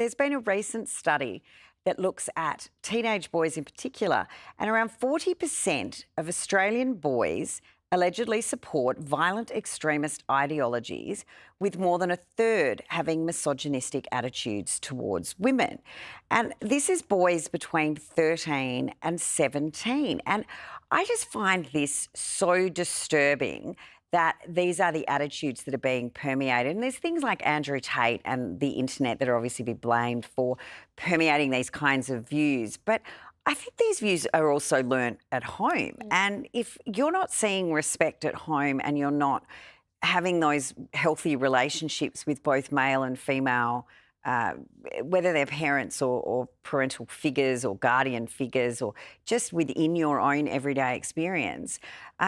There's been a recent study that looks at teenage boys in particular, and around 40% of Australian boys allegedly support violent extremist ideologies, with more than a third having misogynistic attitudes towards women. And this is boys between 13 and 17. And I just find this so disturbing that these are the attitudes that are being permeated. And there's things like Andrew Tate and the internet that are obviously be blamed for permeating these kinds of views. But I think these views are also learnt at home. And if you're not seeing respect at home and you're not having those healthy relationships with both male and female, whether they're parents or parental figures or guardian figures or just within your own everyday experience.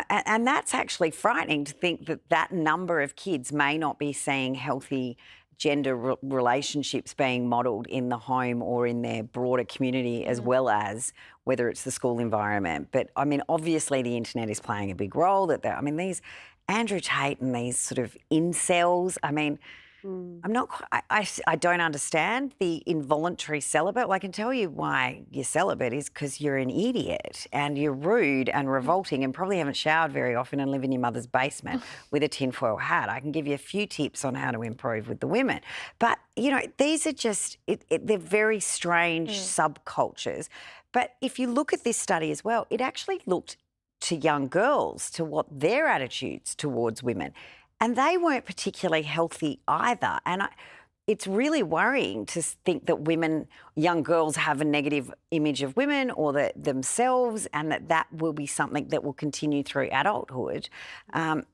And that's actually frightening to think that that number of kids may not be seeing healthy gender relationships being modelled in the home or in their broader community, as well as whether it's the school environment. But, I mean, obviously the internet is playing a big role. These Andrew Tate and these sort of incels, I mean, I don't understand the involuntary celibate. Well, I can tell you why you're celibate is because you're an idiot and you're rude and revolting and probably haven't showered very often and live in your mother's basement with a tinfoil hat. I can give you a few tips on how to improve with the women. But, you know, these are just, they're very strange subcultures. But if you look at this study as well, it actually looked to young girls, to what their attitudes towards women. And they weren't particularly healthy either. And it's really worrying to think that young girls have a negative image of women or themselves, and that will be something that will continue through adulthood,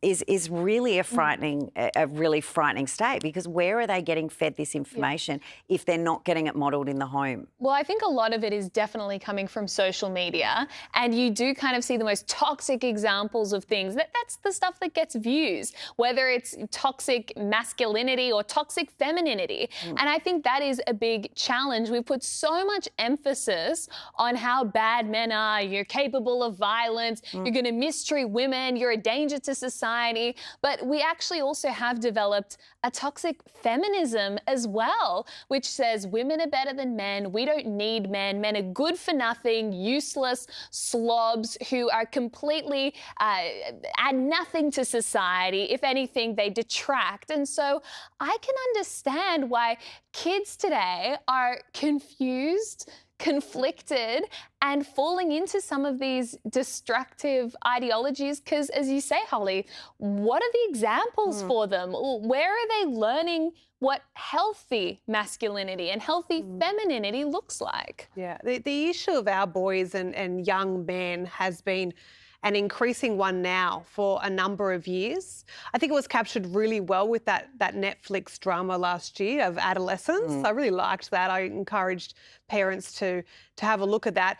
is really a really frightening state, because where are they getting fed this information if they're not getting it modelled in the home? Well, I think a lot of it is definitely coming from social media, and you do kind of see the most toxic examples of things. That's the stuff that gets views, whether it's toxic masculinity or toxic femininity. And I think that is a big challenge. We've put so much emphasis on how bad men are. You're capable of violence. You're going to mistreat women. You're a danger to society. But we actually also have developed a toxic feminism as well, which says women are better than men. We don't need men. Men are good for nothing, useless slobs who are completely add nothing to society. If anything, they detract. And so I can understand why kids today are confused, conflicted, and falling into some of these destructive ideologies because, as you say, Hollie, what are the examples for them? Where are they learning what healthy masculinity and healthy femininity looks like? Yeah, the issue of our boys and young men has been an increasing one now for a number of years. I think it was captured really well with that Netflix drama last year of adolescence. I really liked that. I encouraged parents to have a look at that,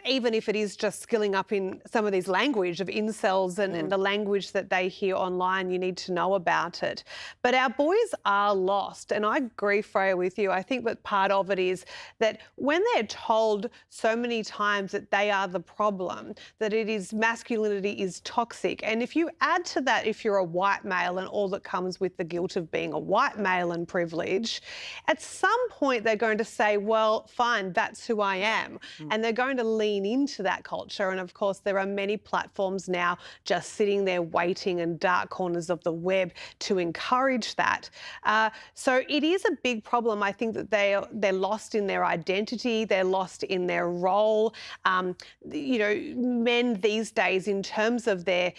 even if it is just skilling up in some of these language of incels and the language that they hear online. You need to know about it. But our boys are lost, and I agree, Freya, with you. I think that part of it is that when they're told so many times that they are the problem, that it is masculinity is toxic, and if you add to that, if you're a white male and all that comes with the guilt of being a white male and privilege, at some point they're going to say, well, fine, that's who I am. And they're going to lean into that culture. And of course, there are many platforms now just sitting there waiting in dark corners of the web to encourage that. So it is a big problem. I think that they're lost in their identity. They're lost in their role. You know, men these days, in terms of their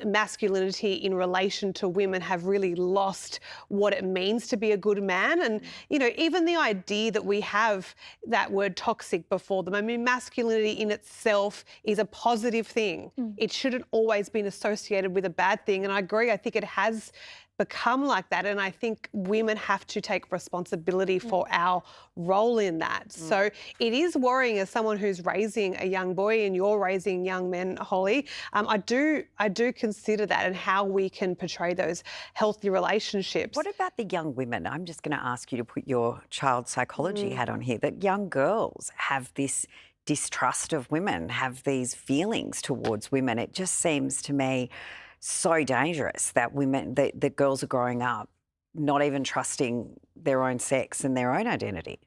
masculinity in relation to women, have really lost what it means to be a good man. And, you know, even the idea that we have that word toxic before them. I mean, masculinity in itself is a positive thing. It shouldn't always been associated with a bad thing. And I agree, I think it has become like that. And I think women have to take responsibility for our role in that. So it is worrying as someone who's raising a young boy, and you're raising young men, Hollie. I do consider that and how we can portray those healthy relationships. What about the young women? I'm just going to ask you to put your child psychology hat on here, that young girls have this distrust of women, have these feelings towards women. It just seems to me so dangerous that girls are growing up not even trusting their own sex and their own identity?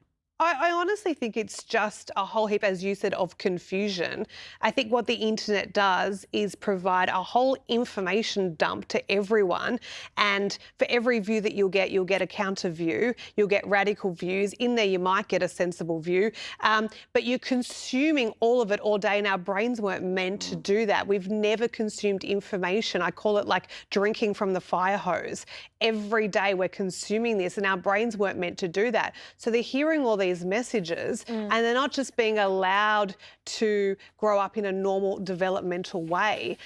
I honestly think it's just a whole heap, as you said, of confusion. I think what the internet does is provide a whole information dump to everyone. And for every view that you'll get a counter view. You'll get radical views. In there, you might get a sensible view. But you're consuming all of it all day. And our brains weren't meant to do that. We've never consumed information. I call it like drinking from the fire hose. Every day we're consuming this, and our brains weren't meant to do that. So they're hearing all these messages and they're not just being allowed to grow up in a normal developmental way.